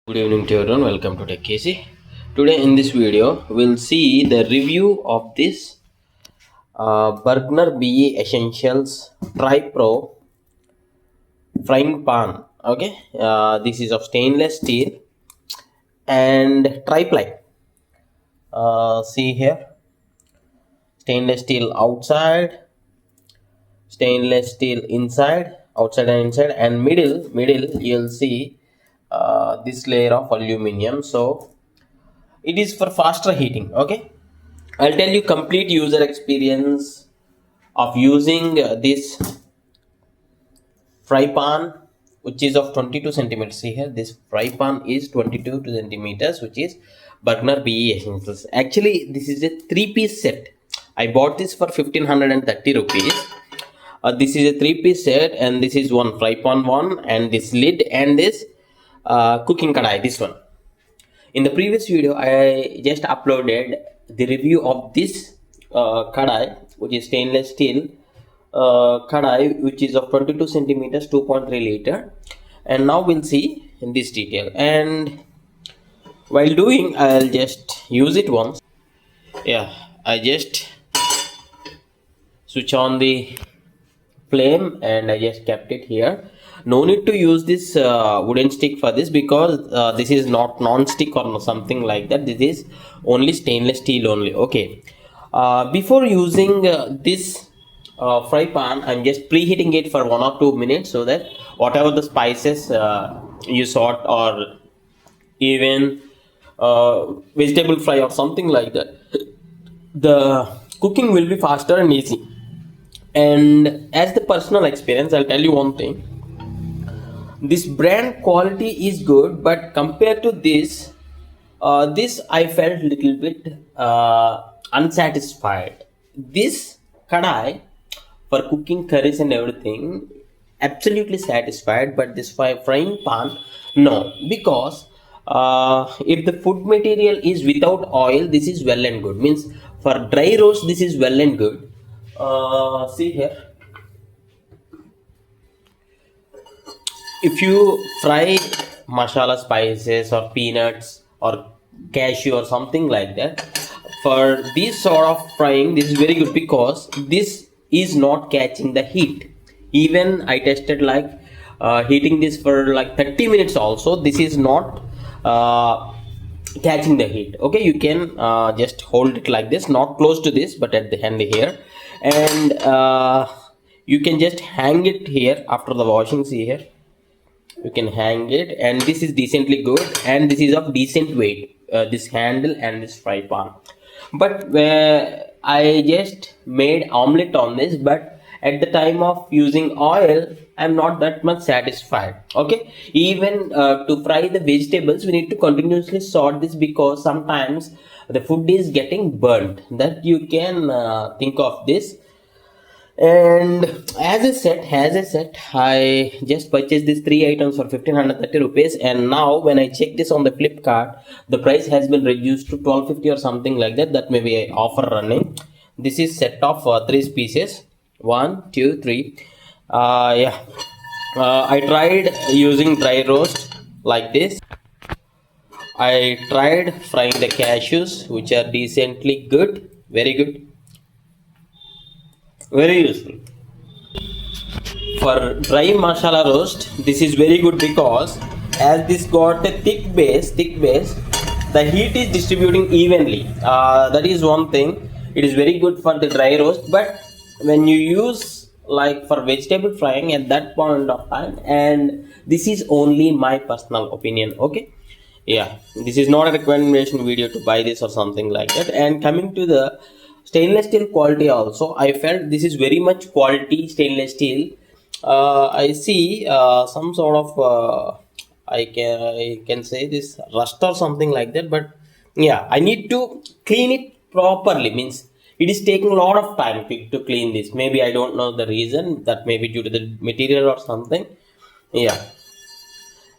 Good evening to everyone. Welcome to Tech Casey. Today in this video, we'll see the review of this Bergner BE Essentials Tri-Pro Frying Pan. Okay, this is of stainless steel and Tri-Ply. See here, stainless steel outside, stainless steel inside, outside and inside, and middle you'll see this layer of aluminum. So it is for faster heating. Okay, I'll tell you complete user experience of using this fry pan, which is of 22 centimeters. See here, this fry pan is 22 centimeters, which is Bergner BE Essentials. Actually, this is a three-piece set. I bought this for 1530 rupees. This is a three-piece set, and this is one fry pan one, and this lid, and this cooking kadai, this one. In the previous video, I just uploaded the review of this kadai, which is stainless steel kadai, which is of 22 centimeters, 2.3 liter. And now we'll see in this detail. And while doing, I'll just use it once. Yeah, I just switch on the flame and I just kept it here. No need to use this wooden stick for this, because this is not non-stick or something like that. This is only stainless steel only. Okay, before using this fry pan, I'm just preheating it for 1 or 2 minutes, so that whatever the spices you sort, or even vegetable fry or something like that, the cooking will be faster and easy. And as the personal experience, I'll tell you one thing. This brand quality is good, but compared to this, this I felt little bit unsatisfied. This kadai for cooking curries and everything, absolutely satisfied, but this frying pan, no, because if the food material is without oil, this is well and good. Means for dry roast, this is well and good. See here, if you fry masala spices or peanuts or cashew or something like that, for this sort of frying, this is very good, because this is not catching the heat. Even I tested like heating this for like 30 minutes also, this is not catching the heat. Okay, you can just hold it like this, not close to this, but at the hand here, and you can just hang it here after the washing. See here, you can hang it, and this is decently good, and this is of decent weight, this handle and this fry pan. But I just made omelette on this, but at the time of using oil, I'm not that much satisfied. Okay, even to fry the vegetables, we need to continuously sort this, because sometimes the food is getting burnt. That you can think of this. And as I said, I just purchased these 3 items for 1530 rupees, and now when I check this on the Flipkart, the price has been reduced to 1250 or something like that. That may be an offer running. This is set of 3 pieces, 1 2 3. Yeah, I tried using dry roast like this. I tried frying the cashews, which are decently good, very good, very useful. For dry masala roast, this is very good, because as this got a thick base, the heat is distributing evenly. That is one thing. It is very good for the dry roast, but when you use like for vegetable frying at that point of time, and this is only my personal opinion. Okay, yeah, this is not a recommendation video to buy this or something like that. And coming to the stainless steel quality also, I felt this is very much quality stainless steel. I see some sort of I can say this rust or something like that, but yeah, I need to clean it properly. Means it is taking a lot of time to clean this. Maybe I don't know the reason. That may be due to the material or something. Yeah,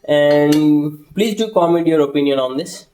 and please do comment your opinion on this.